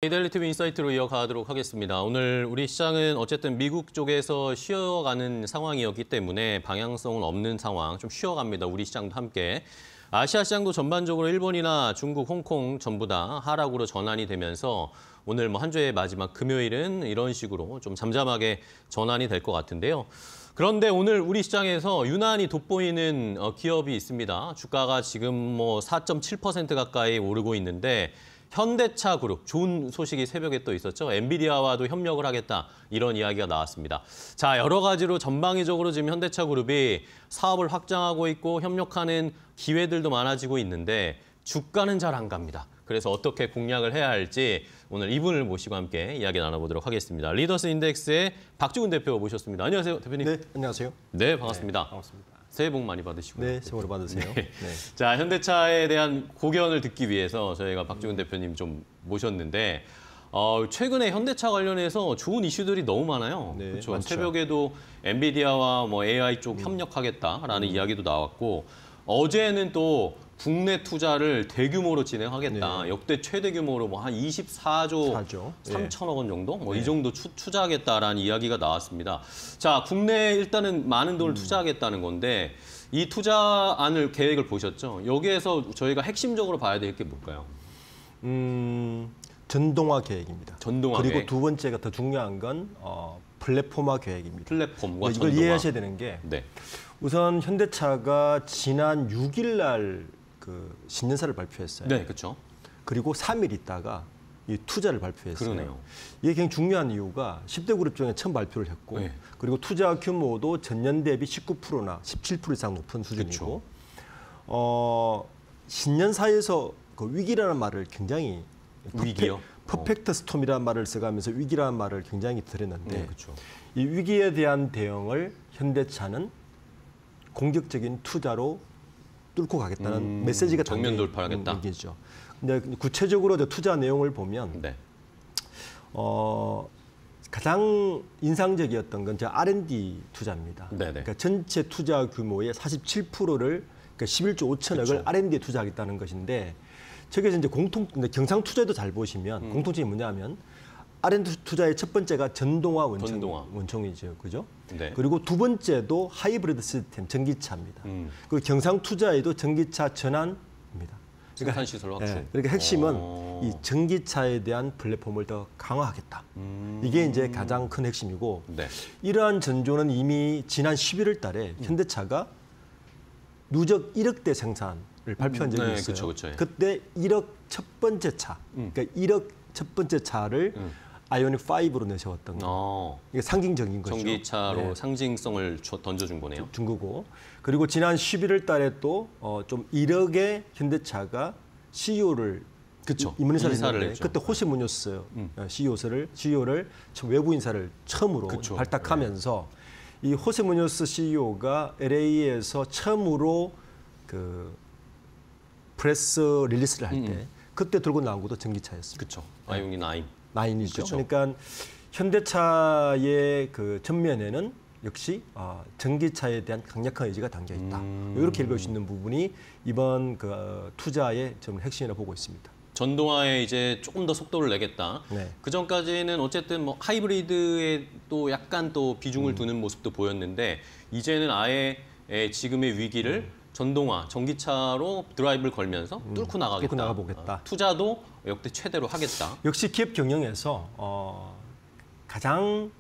이데일리TV 인사이트로 이어가도록 하겠습니다. 오늘 우리 시장은 어쨌든 미국 쪽에서 쉬어가는 상황이었기 때문에 방향성은 없는 상황, 좀 쉬어갑니다. 우리 시장도 함께. 아시아 시장도 전반적으로 일본이나 중국, 홍콩 전부 다 하락으로 전환이 되면서 오늘 한 주의 마지막 금요일은 이런 식으로 좀 잠잠하게 전환이 될 것 같은데요. 그런데 오늘 우리 시장에서 유난히 돋보이는 기업이 있습니다. 주가가 지금 4.7% 가까이 오르고 있는데 현대차 그룹, 좋은 소식이 새벽에 또 있었죠. 엔비디아와도 협력을 하겠다, 이런 이야기가 나왔습니다. 자, 여러 가지로 전방위적으로 지금 현대차 그룹이 사업을 확장하고 있고 협력하는 기회들도 많아지고 있는데 주가는 잘 안 갑니다. 그래서 어떻게 공략을 해야 할지 오늘 이분을 모시고 함께 이야기 나눠보도록 하겠습니다. 리더스 인덱스의 박주근 대표 모셨습니다. 안녕하세요, 대표님. 네, 안녕하세요. 네, 반갑습니다. 네, 반갑습니다. 새해 복 많이 받으시고요. 네, 새해 복 받으세요. 네. 네. 자, 현대차에 대한 고견을 듣기 위해서 저희가 박주근 대표님 좀 모셨는데 최근에 현대차 관련해서 좋은 이슈들이 너무 많아요. 네, 그렇죠. 많죠. 새벽에도 엔비디아와 AI 쪽 협력하겠다라는 이야기도 나왔고 어제는 또 국내 투자를 대규모로 진행하겠다. 네. 역대 최대 규모로 한 24조 4조. 3천억 원 정도? 네. 이 정도 투자하겠다라는 이야기가 나왔습니다. 자, 국내에 일단은 많은 돈을 투자하겠다는 건데 이 투자안을 계획을 보셨죠? 여기에서 저희가 핵심적으로 봐야 될 게 뭘까요? 전동화 계획입니다. 전동화 그리고 계획. 두 번째가 더 중요한 건 플랫폼화 계획입니다. 플랫폼과 이걸 전동화. 이해하셔야 되는 게 네. 우선 현대차가 지난 6일 날 그 신년사를 발표했어요. 네, 그렇죠. 그리고 3일 있다가 이 투자를 발표했어요. 그러네요. 이게 굉장히 중요한 이유가 10대 그룹 중에 처음 발표를 했고 네. 그리고 투자 규모도 전년 대비 19%나 17% 이상 높은 수준이고 신년사에서 그 위기라는 말을 굉장히 위기요? 퍼펙트 스톰이라는 말을 써가면서 위기라는 말을 굉장히 들었는데 네, 그렇죠. 이 위기에 대한 대응을 현대차는 공격적인 투자로 뚫고 가겠다는 메시지가 정면 담겨 돌파하겠다. 있는 얘기죠. 근데 구체적으로 투자 내용을 보면 네. 가장 인상적이었던 건 R&D 투자입니다. 네네. 그러니까 전체 투자 규모의 47%를 그러니까 11조 5천억을 그쵸. R&D에 투자하겠다는 것인데 저기서 이제 경상 투자도 잘 보시면 공통점이 뭐냐면 R&D 투자의 첫 번째가 전동화 원총이죠, 그죠? 네. 그리고 두 번째도 하이브리드 시스템 전기차입니다. 그리고 경상 투자에도 전기차 전환입니다. 생산 시설 확충. 네, 그러니까 핵심은 이 전기차에 대한 플랫폼을 더 강화하겠다. 이게 이제 가장 큰 핵심이고 네. 이러한 전조는 이미 지난 11월 달에 현대차가 누적 1억 대 생산을 발표한 적이 네, 있어요. 그쵸. 그때 1억 첫 번째 차, 그러니까 1억 첫 번째 차를 아이오닉 5로 내세웠던 거. 이게 상징적인 거죠. 전기차로 네. 상징성을 던져준 거네요. 준 거고. 그리고 지난 11월 달에 또 좀 1억의 현대차가 CEO를 임원인사를 했는데 했죠. 그때 호세 무뇨스 CEO를 외부 인사를 처음으로 발탁하면서 이 호세 무뇨스 CEO가 LA에서 처음으로 그 프레스 릴리스를 할 때 그때 들고 나온 것도 전기차였습니다. 그렇죠. 아이오닉 9. 9이죠. 그쵸. 그러니까 현대차의 그 전면에는 역시 전기차에 대한 강력한 의지가 담겨 있다. 이렇게 읽을 수 있는 부분이 이번 그 투자의 좀 핵심이라고 보고 있습니다. 전동화에 이제 조금 더 속도를 내겠다. 네. 그 전까지는 어쨌든 하이브리드에 또 약간 또 비중을 두는 모습도 보였는데 이제는 아예 지금의 위기를 전동화, 전기차로 드라이브를 걸면서 뚫고 나가겠다. 뚫고 나가보겠다. 투자도 역대 최대로 하겠다. 역시 기업 경영에서 가장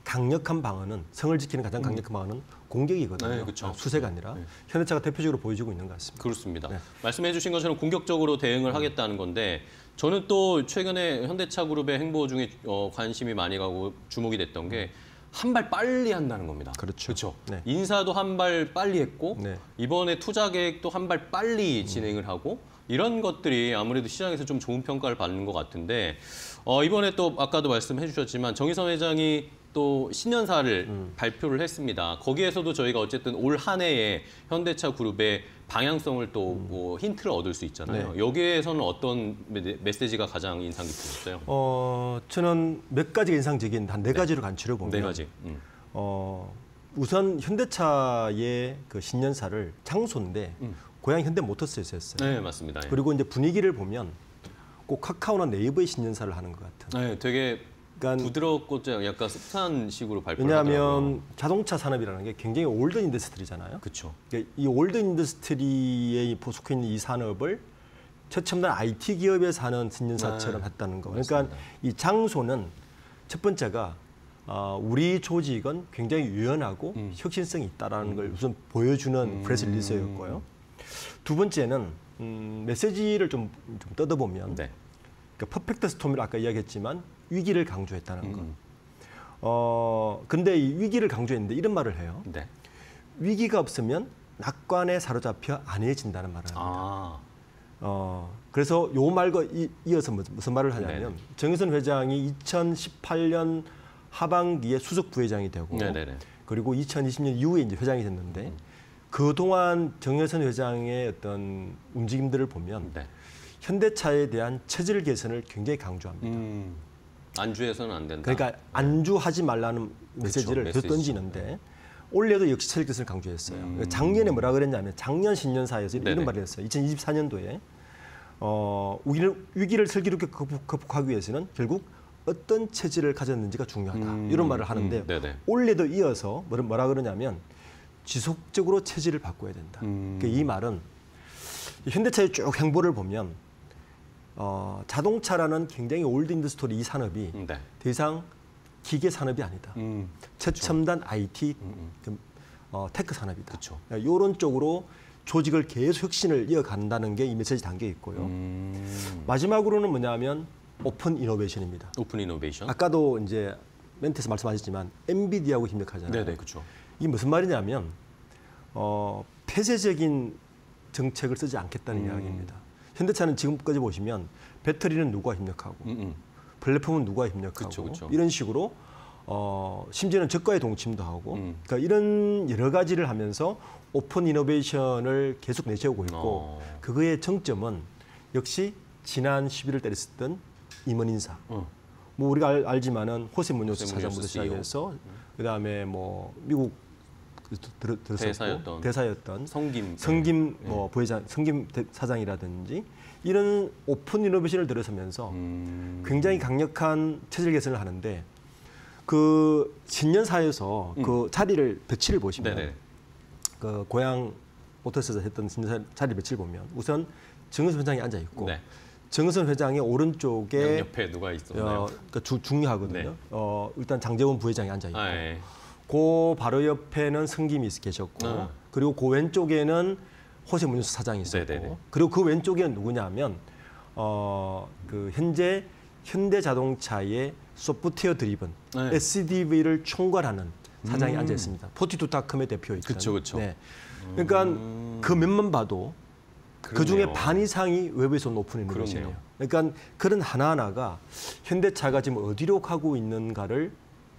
강력한 방어는 성을 지키는 가장 강력한 방어는 공격이거든요. 네, 그렇죠. 수세가 아니라 현대차가 대표적으로 보여주고 있는 것 같습니다. 그렇습니다. 네. 말씀해 주신 것처럼 공격적으로 대응을 하겠다는 건데 저는 또 최근에 현대차 그룹의 행보 중에 관심이 많이 가고 주목이 됐던 게 한 발 빨리 한다는 겁니다. 그렇죠. 네. 인사도 한 발 빨리 했고 네. 이번에 투자 계획도 한 발 빨리 진행을 하고 이런 것들이 아무래도 시장에서 좀 좋은 평가를 받는 것 같은데 이번에 또 아까도 말씀해 주셨지만 정의선 회장이 또 신년사를 발표를 했습니다. 거기에서도 저희가 어쨌든 올 한 해에 현대차 그룹의 방향성을 또 뭐 힌트를 얻을 수 있잖아요. 네. 여기에서는 어떤 메시지가 가장 인상 깊으셨어요? 저는 몇 가지가 인상적인 한 네 가지로 간추려 보면 네 가지. 우선 현대차의 그 신년사를 장소인데 고향 현대모터스에서 했어요. 네, 맞습니다. 예. 그리고 이제 분위기를 보면 꼭 카카오나 네이버의 신년사를 하는 것 같은. 네, 되게 그러니까 부드럽고 약간 흡사한 식으로 발표를 하더라고요. 왜냐하면 자동차 산업이라는 게 굉장히 올드 인더스트리잖아요. 그렇죠. 그러니까 이 올드 인더스트리에 속해 있는 이 산업을 최첨단 IT 기업에서 하는 신년사처럼 했다는 거. 그러니까 맞습니다. 이 장소는 첫 번째가 우리 조직은 굉장히 유연하고 혁신성이 있다라는 걸 우선 보여주는 프레스 릴리스였고요. 두 번째는 메시지를 좀 뜯어보면 네. 그러니까 퍼펙트 스톰을 아까 이야기했지만 위기를 강조했다는 거. 근데 이 위기를 강조했는데 이런 말을 해요. 네. 위기가 없으면 낙관에 사로잡혀 안해진다는 말을 합니다. 그래서 요 말과 이어서 무슨 말을 하냐면 네네. 정의선 회장이 2018년 하반기에 수석 부회장이 되고 네네네. 그리고 2020년 이후에 이제 회장이 됐는데 그동안 정의선 회장의 어떤 움직임들을 보면 네. 현대차에 대한 체질 개선을 굉장히 강조합니다. 안주해서는 안 된다. 그러니까 안주하지 말라는 메시지를 그렇죠. 계속 던지는데 올해도 역시 체질 개선을 강조했어요. 작년에 뭐라 그랬냐면 작년 신년사에서 네네. 이런 말을 했어요. 2024년도에 위기를 슬기롭게 극복하기 위해서는 결국 어떤 체질을 가졌는지가 중요하다. 이런 말을 하는데 네네. 올해도 이어서 뭐라 그러냐면 지속적으로 체질을 바꿔야 된다. 그러니까 이 말은 현대차의 쭉 행보를 보면 자동차라는 굉장히 올드 인더스토리 이 산업이 네. 더 이상 기계 산업이 아니다. 최첨단 IT 테크 산업이다. 그쵸. 이런 쪽으로 조직을 계속 혁신을 이어간다는 게 이 메시지 담겨 있고요. 마지막으로는 뭐냐면 오픈 이노베이션입니다. 오픈 이노베이션. 아까도 이제 멘트에서 말씀하셨지만 엔비디아하고 협력하잖아요. 네네, 그렇죠. 이게 무슨 말이냐면 폐쇄적인 정책을 쓰지 않겠다는 이야기입니다. 현대차는 지금까지 보시면 배터리는 누구와 협력하고 플랫폼은 누구와 협력하고 그쵸. 이런 식으로 심지어는 저가의 동침도 하고 그러니까 이런 여러 가지를 하면서 오픈 이노베이션을 계속 내세우고 있고 그거의 정점은 역시 지난 11월 달에 있었던 임원 인사. 뭐 우리가 알지만은 호세 무뇨스 차장부터 시작해서 그다음에 뭐 미국 들었었고 대사였던 성김 뭐 부회장, 성김 사장이라든지 이런 오픈 이노베이션을 들어서면서 굉장히 강력한 체질 개선을 하는데 그 신년사에서 그 자리를 배치를 보시면 네네. 그 고향 모터스에서 했던 신년사 자리 배치를 보면 우선 정의선 회장이 앉아 있고 네. 정의선 회장의 오른쪽에 옆에 누가 있었나요? 그러니까 중요하거든요. 네. 일단 장재원 부회장이 앉아 있고. 예. 그 바로 옆에는 성김이 계셨고 그리고 그 왼쪽에는 호세 문유스 사장이 있었고 네네네. 그리고 그 왼쪽에는 누구냐면 그 현재 현대자동차의 소프트웨어 드리븐 SDV를 총괄하는 사장이 앉아 있습니다. 포티투닷컴의 대표였죠. 그렇죠. 네. 그러니까 그 면만 봐도 그 중에 반 이상이 외부에서 온 오픈 이노베이션이에요. 그러니까 그런 하나하나가 현대차가 지금 어디로 가고 있는가를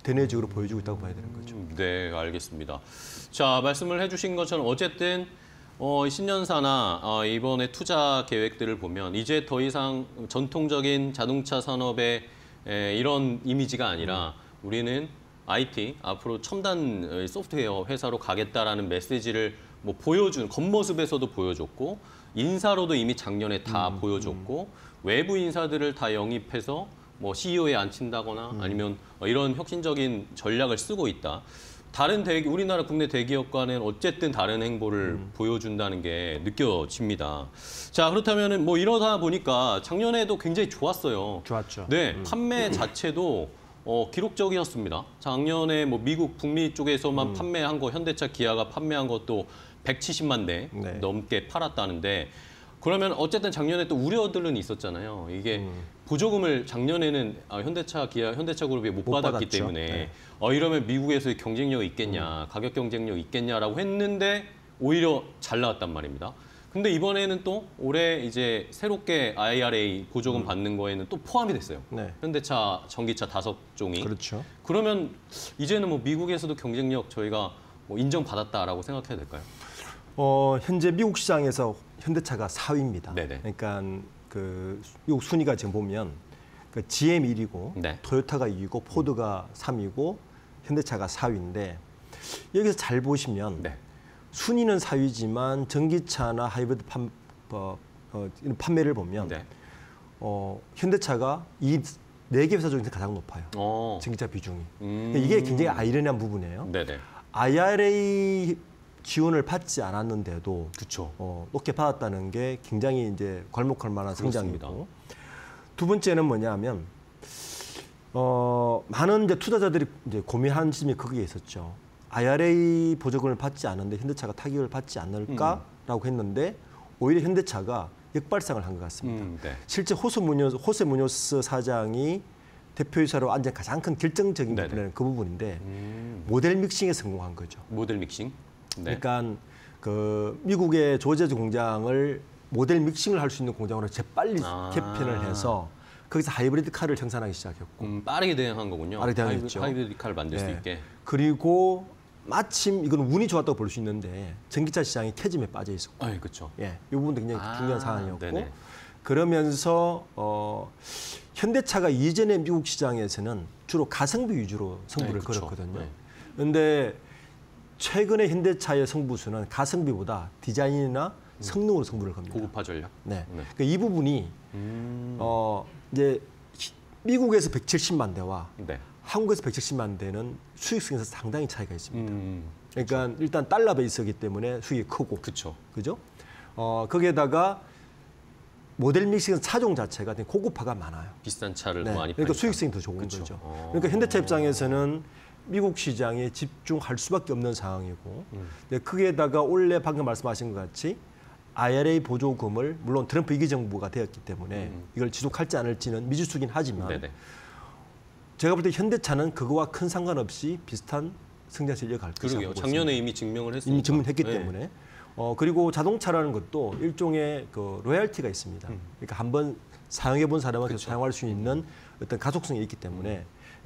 대내적으로 보여주고 있다고 봐야 되는 거죠. 네, 알겠습니다. 자, 말씀을 해주신 것처럼 어쨌든 신년사나 이번에 투자 계획들을 보면 이제 더 이상 전통적인 자동차 산업의 이런 이미지가 아니라 우리는 IT, 앞으로 첨단 소프트웨어 회사로 가겠다라는 메시지를 뭐 보여준, 겉모습에서도 보여줬고 인사로도 이미 작년에 다 보여줬고 외부 인사들을 다 영입해서 뭐 CEO에 앉힌다거나 아니면 이런 혁신적인 전략을 쓰고 있다. 다른 우리나라 국내 대기업과는 어쨌든 다른 행보를 보여준다는 게 느껴집니다. 자, 그렇다면은 뭐 이러다 보니까 작년에도 굉장히 좋았어요. 좋았죠. 네, 판매 자체도 기록적이었습니다. 작년에 뭐 미국 북미 쪽에서만 판매한 거 현대차 기아가 판매한 것도 170만 대 넘게 팔았다는데 그러면 어쨌든 작년에 또 우려들은 있었잖아요. 이게 보조금을 작년에는 현대차 기아, 현대차 그룹이 못 받았기 받았죠. 때문에 이러면 미국에서의 경쟁력이 있겠냐, 가격 경쟁력이 있겠냐라고 했는데 오히려 잘 나왔단 말입니다. 근데 이번에는 또 올해 이제 새롭게 IRA 보조금 받는 거에는 또 포함이 됐어요. 네. 현대차 전기차 5종이. 그렇죠. 그러면 이제는 뭐 미국에서도 경쟁력 저희가 뭐 인정받았다라고 생각해야 될까요? 현재 미국 시장에서 현대차가 4위입니다. 네네. 그러니까 그 미국 순위가 지금 보면 그 GM 1위고 네. 토요타가 2위고 포드가 3위고 현대차가 4위인데 여기서 잘 보시면 네. 순위는 4위지만 전기차나 하이브리드 이런 판매를 보면 네. 현대차가 이 4개 회사 중에서 가장 높아요. 전기차 비중이. 이게 굉장히 아이러니한 부분이에요. 네네. IRA 지원을 받지 않았는데도 그렇죠. 높게 받았다는 게 굉장히 이제 괄목할 만한 그렇습니다. 성장이고, 두 번째는 뭐냐면 많은 이제 투자자들이 이제 고민한 점이 거기에 있었죠. IRA 보조금을 받지 않는데 현대차가 타격을 받지 않을까라고 했는데 오히려 현대차가 역발상을 한 것 같습니다. 네. 실제 호세 무뇨스 사장이 대표이사로 앉은 가장 큰 결정적인 부분은 그 부분인데 모델 믹싱에 성공한 거죠. 모델 믹싱. 네. 그러니까 그 미국의 조지아주 공장을 모델 믹싱을 할 수 있는 공장으로 재빨리 개편을 해서 거기서 하이브리드 카를 생산하기 시작했고 빠르게 대응한 거군요. 빠르게 대응했죠. 하이브리드 카를 만들 수 있게. 그리고 마침 이건 운이 좋았다고 볼 수 있는데 전기차 시장이 캐즘에 빠져 있었고, 그렇죠. 이 부분도 굉장히 중요한 사안이었고, 네네. 그러면서 현대차가 이전에 미국 시장에서는 주로 가성비 위주로 승부를 그렇죠. 걸었거든요. 네. 그런데 최근에 현대차의 승부수는 가성비보다 디자인이나 성능으로 승부를 겁니다. 고급화 전략. 네. 그러니까 이 부분이 이제 미국에서 170만 대와 네. 한국에서 170만 대는 수익성에서 상당히 차이가 있습니다. 그러니까 그렇죠. 일단 달러 베이스이기 때문에 수익이 크고, 그렇죠. 그죠? 거기에다가 모델 믹싱 차종 자체가 되게 고급화가 많아요. 비싼 차를 네. 더 많이 그러니까 파니까. 수익성이 더 좋은 그쵸. 거죠. 그러니까 현대차 입장에서는 미국 시장에 집중할 수밖에 없는 상황이고, 거기에다가 원래 방금 말씀하신 것 같이 IRA 보조금을 물론 트럼프 2기 정부가 되었기 때문에 이걸 지속할지 않을지는 미지수긴 하지만 네네. 제가 볼 때 현대차는 그거와 큰 상관없이 비슷한 성장세를 이어갈 것이라고 그러게요. 보고 작년에 있습니다. 이미 증명을 했으니까. 이미 증명했기 네. 때문에 그리고 자동차라는 것도 일종의 그 로얄티가 있습니다. 그러니까 한번 사용해 본 사람은 계속 사용할 수 있는 어떤 가속성이 있기 때문에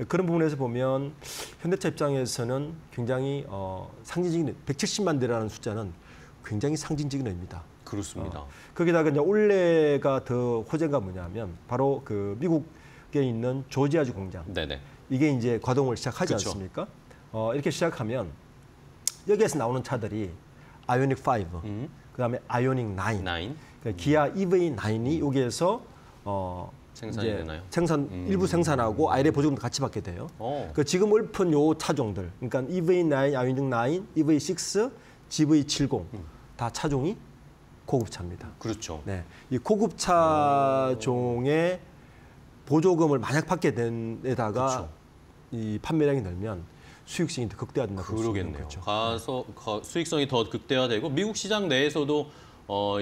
그런 부분에서 보면 현대차 입장에서는 굉장히 상징적인 170만 대라는 숫자는 굉장히 상징적인 의미입니다. 그렇습니다. 거기다가 이제 올해가 더 호재가 뭐냐면 바로 그 미국에 있는 조지아주 공장. 네네. 이게 이제 가동을 시작하지 그쵸. 않습니까? 이렇게 시작하면 여기에서 나오는 차들이 아이오닉 5, 그다음에 아이오닉 9, 9 그러니까 기아 EV9이 여기에서 생산이 이제 되나요? 일부 생산하고 IRA 보조금도 같이 받게 돼요. 그 지금 읊은 요 차종들, 그러니까 EV9, 아이오닉 9, EV6, GV70 다 차종이 고급차입니다. 그렇죠. 네, 이 고급차종의 보조금을 만약 받게 된 데다가 그쵸. 이 판매량이 늘면 수익성이 더 극대화된다고 볼 수 있는 그러겠네요. 거죠. 수익성이 더 극대화되고 미국 시장 내에서도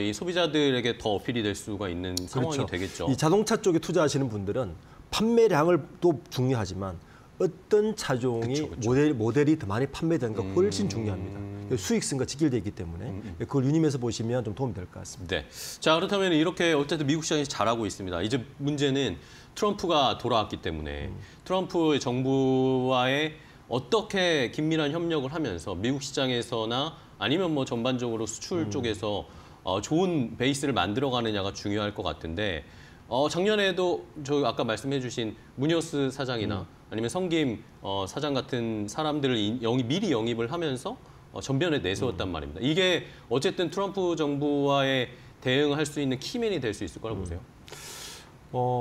이 소비자들에게 더 어필이 될 수가 있는 상황이 그렇죠. 되겠죠. 이 자동차 쪽에 투자하시는 분들은 판매량을 또 중요하지만 어떤 차종이 그쵸. 모델이 더 많이 판매되는가 훨씬 중요합니다. 수익성과 직결되어 있기 때문에 그걸 유념해서 보시면 좀 도움이 될 것 같습니다. 네. 자, 그렇다면 이렇게 어쨌든 미국 시장이 잘하고 있습니다. 이제 문제는 트럼프가 돌아왔기 때문에 트럼프 정부와의 어떻게 긴밀한 협력을 하면서 미국 시장에서나 아니면 뭐 전반적으로 수출 쪽에서 좋은 베이스를 만들어가느냐가 중요할 것 같은데 작년에도 저 아까 말씀해주신 무니오스 사장이나 아니면 성김 사장 같은 사람들을 미리 영입을 하면서 전면에 내세웠단 말입니다. 이게 어쨌든 트럼프 정부와의 대응할 수 있는 키맨이 될 수 있을 거라고 보세요?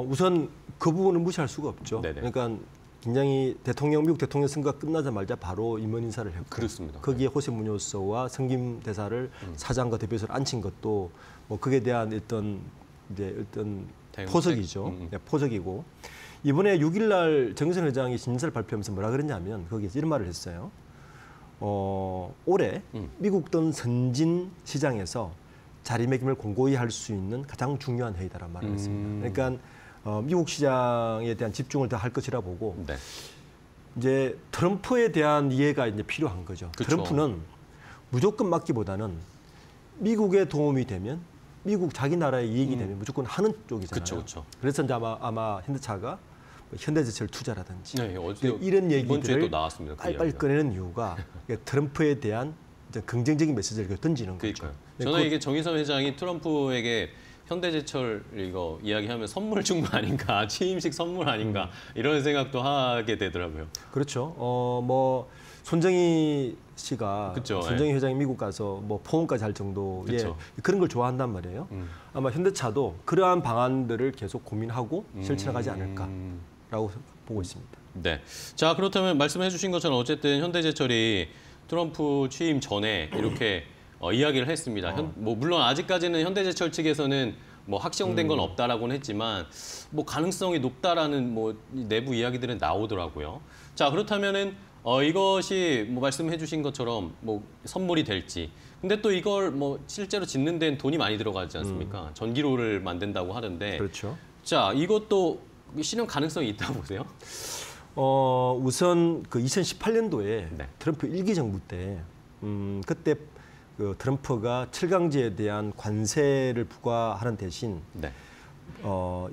우선 그 부분은 무시할 수가 없죠. 네네. 그러니까 굉장히 미국 대통령 선거가 끝나자마자 바로 임원 인사를 했고 그렇습니다. 거기에 호세 무뇨스와 성김 대사를 사장과 대표이사로 앉힌 것도 뭐 그에 대한 어떤 대응책? 포석이죠. 네, 포석이고 이번에 6일날 정의선 회장이 신문사를 발표하면서 뭐라 그랬냐면 거기에서 이런 말을 했어요. 올해 미국 등 선진 시장에서 자리매김을 공고히 할 수 있는 가장 중요한 회의다라는 말을 했습니다. 그러니까 미국 시장에 대한 집중을 더 할 것이라 보고 네. 이제 트럼프에 대한 이해가 이제 필요한 거죠. 그쵸. 트럼프는 무조건 막기보다는 미국에 도움이 되면 미국 자기 나라에 이익이 되면 무조건 하는 쪽이잖아요. 그쵸. 그래서 이제 아마 현대차가 현대제철 투자라든지 네, 어제 이런 이번 주에 또 얘기들을 나왔습니다. 그 빨리빨리 이야기가. 꺼내는 이유가 트럼프에 대한 이제 긍정적인 메시지를 던지는 거죠. 그러니까요. 저는 이게 정의선 회장이 트럼프에게 현대제철 이거 이야기하면 선물 준 거 아닌가, 취임식 선물 아닌가 이런 생각도 하게 되더라고요. 그렇죠. 뭐 손정희 씨가 그쵸, 손정희 회장이 미국 가서 뭐 포옹까지 할 정도의 그쵸. 그런 걸 좋아한단 말이에요. 아마 현대차도 그러한 방안들을 계속 고민하고 실천하지 않을까라고 보고 있습니다. 네. 자, 그렇다면 말씀해 주신 것처럼 어쨌든 현대제철이 트럼프 취임 전에 이렇게 이야기를 했습니다. 뭐 물론 아직까지는 현대제철 측에서는 뭐 확정된 건 없다라고는 했지만 뭐 가능성이 높다라는 뭐 내부 이야기들은 나오더라고요. 자, 그렇다면은 이것이 뭐 말씀해 주신 것처럼 뭐 선물이 될지. 근데 또 이걸 뭐 실제로 짓는 데는 돈이 많이 들어가지 않습니까? 전기로를 만든다고 하던데. 그렇죠. 자, 이것도 실현 가능성이 있다고 보세요? 우선 그 2018년도에 네. 트럼프 일기 정부 때 그때 그 트럼프가 철강제에 대한 관세를 부과하는 대신 네.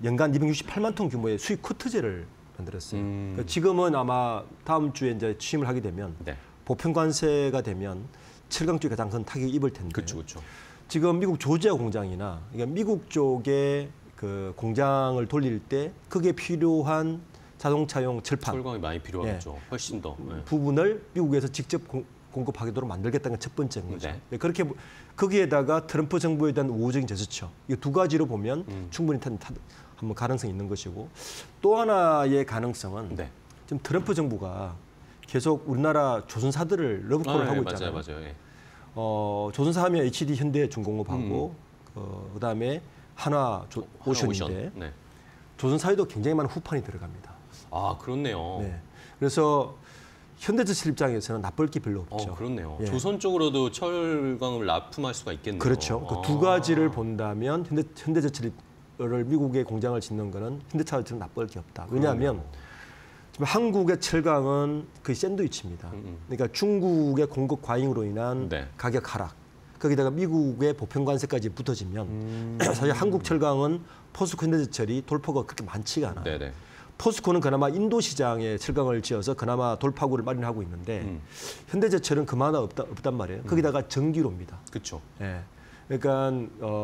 연간 268만 톤 규모의 수입 쿼트제를 만들었어요. 그러니까 지금은 아마 다음 주에 이제 취임을 하게 되면 네. 보편 관세가 되면 철강 쪽에 가장 큰 타격이 입을 텐데. 그렇죠. 지금 미국 조지아 공장이나 그러니까 미국 쪽에 그 공장을 돌릴 때 그게 필요한 자동차용 철판 철강이 많이 필요하겠죠. 훨씬 더. 네. 부분을 미국에서 직접 공급하도록 만들겠다는 게 첫 번째인 거죠. 네. 그렇게 거기에다가 트럼프 정부에 대한 우호적인 제스처 이 두 가지로 보면 충분히 한번 가능성이 있는 것이고 또 하나의 가능성은 네. 지금 트럼프 정부가 계속 우리나라 조선사들을 러브콜을 하고 있잖아요. 맞아요. 예. 조선사 하면 HD 현대중공업하고 그다음에 하나 오션인데 네. 조선사에도 굉장히 많은 후판이 들어갑니다. 아, 그렇네요. 네. 그래서 현대제철 입장에서는 나쁠 게 별로 없죠. 그렇네요. 예. 조선 쪽으로도 철강을 납품할 수가 있겠네요. 그렇죠. 그 두 가지를 본다면 현대제철을 미국에 공장을 짓는 거는 현대차처럼 나쁠 게 없다. 왜냐하면 지금 한국의 철강은 그 샌드위치입니다. 그러니까 중국의 공급 과잉으로 인한 네. 가격 하락. 거기다가 미국의 보편 관세까지 붙어지면 사실 한국 철강은 포스코 현대제철이 돌파가 그렇게 많지가 않아요. 네네. 포스코는 그나마 인도 시장에 철강을 지어서 그나마 돌파구를 마련하고 있는데 현대제철은 그마나 없단 말이에요. 거기다가 전기로입니다. 그렇죠. 예. 그러니까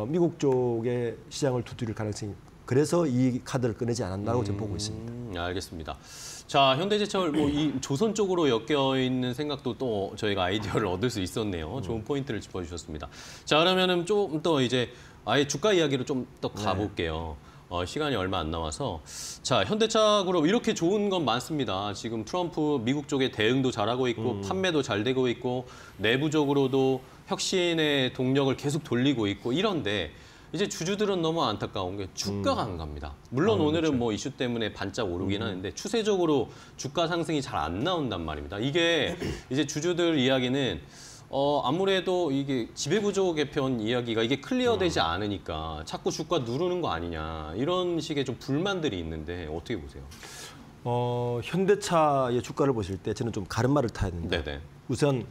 미국 쪽의 시장을 두드릴 가능성이 그래서 이 카드를 꺼내지 않았나라고 저는 보고 있습니다. 알겠습니다. 자, 현대제철 뭐 이 조선 쪽으로 엮여 있는 생각도 또 저희가 아이디어를 얻을 수 있었네요. 좋은 포인트를 짚어주셨습니다. 자, 그러면은 좀 더 이제 아예 주가 이야기로 좀 더 가볼게요. 시간이 얼마 안 남아서 자, 현대차 그룹 이렇게 좋은 건 많습니다. 지금 트럼프 미국 쪽에 대응도 잘하고 있고 판매도 잘 되고 있고 내부적으로도 혁신의 동력을 계속 돌리고 있고 이런데 이제 주주들은 너무 안타까운 게 주가가 안 갑니다. 물론 오늘은 그렇죠. 뭐 이슈 때문에 반짝 오르긴 하는데 추세적으로 주가 상승이 잘 안 나온단 말입니다. 이게 이제 주주들 이야기는 아무래도 이게 지배구조 개편 이야기가 이게 클리어되지 않으니까 자꾸 주가 누르는 거 아니냐 이런 식의 좀 불만들이 있는데 어떻게 보세요? 현대차의 주가를 보실 때 저는 좀 가름말을 타야 됩니다. 네네. 우선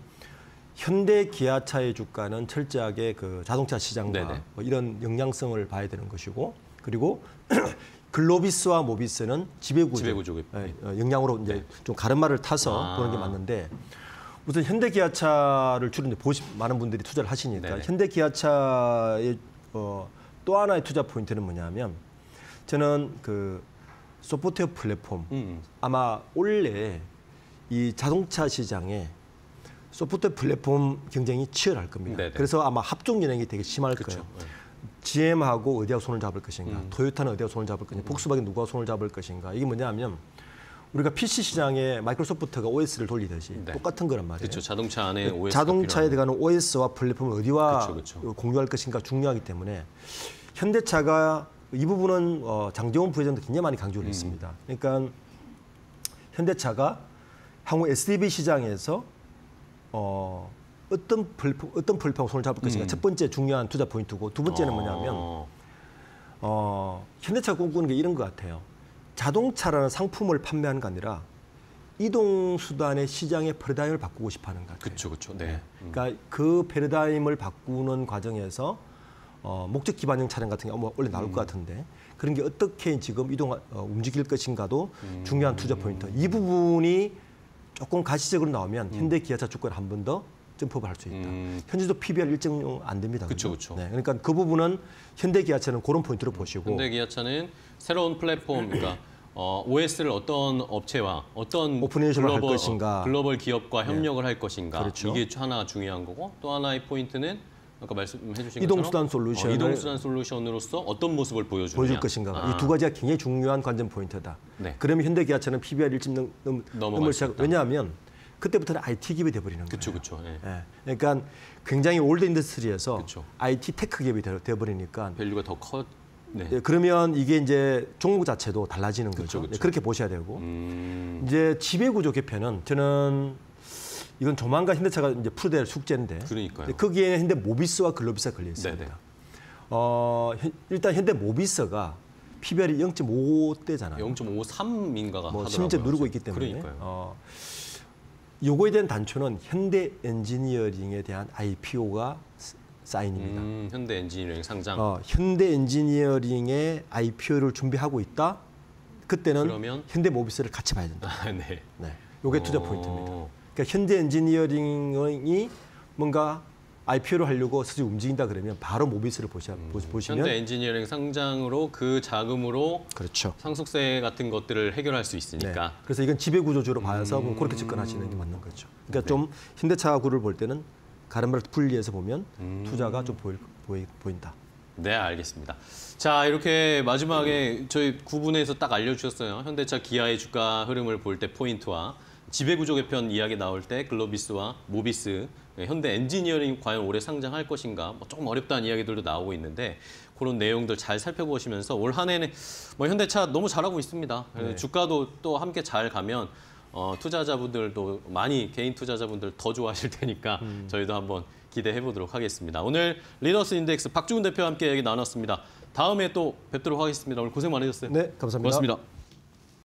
현대 기아차의 주가는 철저하게 그 자동차 시장과 네네. 뭐 이런 영향성을 봐야 되는 것이고 그리고 글로비스와 모비스는 지배구조 영향으로 이제 좀 가름말을 타서 보는 게 맞는데 우선 현대 기아차를 주로 이제 많은 분들이 투자를 하시니까 네네. 현대 기아차의 또 하나의 투자 포인트는 뭐냐면 저는 그 소프트웨어 플랫폼 아마 원래 이 자동차 시장에 소프트웨어 플랫폼 경쟁이 치열할 겁니다. 네네. 그래서 아마 합종 연행이 되게 심할 거예요. GM하고 어디하고 손을 잡을 것인가, 토요타는 어디하고 손을 잡을 것인가, 폭스바겐 누가 손을 잡을 것인가. 이게 뭐냐면 우리가 PC 시장에 마이크로소프트가 OS를 돌리듯이 똑같은 거란 말이에요. 그렇죠. 자동차 안에 OS가 자동차에 들어가는 OS와 플랫폼을 어디와 그렇죠. 공유할 것인가 중요하기 때문에 현대차가 이 부분은 장정원 부회장도 굉장히 많이 강조를 했습니다. 그러니까 현대차가 향후 SDV 시장에서 어떤 플랫폼 손을 잡을 것인가 첫 번째 중요한 투자 포인트고 두 번째는 뭐냐면 현대차가 꿈꾸는 게 이런 것 같아요. 자동차라는 상품을 판매하는 게 아니라 이동 수단의 시장의 패러다임을 바꾸고 싶어하는 것 같아요. 그렇죠. 네. 그러니까 그 패러다임을 바꾸는 과정에서 목적 기반형 차량 같은 게 원래 나올 것 같은데 그런 게 어떻게 지금 움직일 것인가도 중요한 투자 포인트. 이 부분이 조금 가시적으로 나오면 현대 기아차 주가를 한 번 더 점프업을 할 수 있다. 현재도 PBR 일정 안 됩니다. 그렇죠, 그죠? 그렇죠. 네, 그러니까 그 부분은 현대기아차는 그런 포인트로 보시고 현대기아차는 새로운 플랫폼, 그러니까 OS를 어떤 업체와 어떤 오픈에이션을 할 것인가. 글로벌 기업과 협력을 할 것인가. 그렇죠. 이게 하나 중요한 거고 또 하나의 포인트는 아까 말씀해 주신 이동수단 것처럼 솔루션을 이동수단 솔루션으로서 어떤 모습을 보여줄 것인가. 이 두 가지가 굉장히 중요한 관전 포인트다. 네. 그러면 현대기아차는 PBR 1점 넘을 시작. 왜냐하면 그때부터는 IT 기업이 돼버리는 거예요. 그렇죠. 예. 예. 그러니까 굉장히 올드 인더스트리에서 그쵸. IT 테크 기업이 돼버리니까 밸류가 더 커. 네. 예, 그러면 이게 이제 종목 자체도 달라지는 거죠. 그쵸. 예, 그렇게 보셔야 되고 이제 지배구조 개편은 저는 이건 조만간 현대차가 이제 풀어야 될 숙제인데 그러니까요. 거기에 현대 모비스와 글로비스가 걸려 있습니다. 네네. 일단 현대 모비스가 PBR이 0.55대잖아요. 0.53인가가 뭐 하더라고요. 심지어 누르고 있기 때문에 그러니까요. 요거에 대한 단초는 현대 엔지니어링에 대한 IPO가 사인입니다. 현대 엔지니어링 상장. 현대 엔지니어링의 IPO를 준비하고 있다. 그때는 그러면? 현대 모비스를 같이 봐야 된다. 네. 네, 요게 투자 포인트입니다. 그러니까 현대 엔지니어링이 뭔가 IPO를 하려고 스스로 움직인다 그러면 바로 모비스를 보시면 현대 엔지니어링 상장으로 그 자금으로 그렇죠. 상속세 같은 것들을 해결할 수 있으니까. 네. 그래서 이건 지배구조적으로 봐서 그렇게 접근하시는 게 맞는 거죠. 그러니까 좀 현대차구를 볼 때는 다른 말로 분리해서 보면 투자가 좀 보인다. 네, 알겠습니다. 자, 이렇게 마지막에 저희 9분에서 딱 알려주셨어요. 현대차 기아의 주가 흐름을 볼 때 포인트와 지배구조 개편 이야기 나올 때 글로비스와 모비스, 현대 엔지니어링 과연 올해 상장할 것인가, 뭐 조금 어렵다는 이야기들도 나오고 있는데 그런 내용들 잘 살펴보시면서 올 한 해는 뭐 현대차 너무 잘하고 있습니다. 네. 주가도 또 함께 잘 가면 투자자분들도 많이 개인 투자자분들 더 좋아하실 테니까 저희도 한번 기대해 보도록 하겠습니다. 오늘 리더스 인덱스 박주근 대표와 함께 얘기 나눴습니다. 다음에 또 뵙도록 하겠습니다. 오늘 고생 많으셨어요. 네, 감사합니다. 고맙습니다.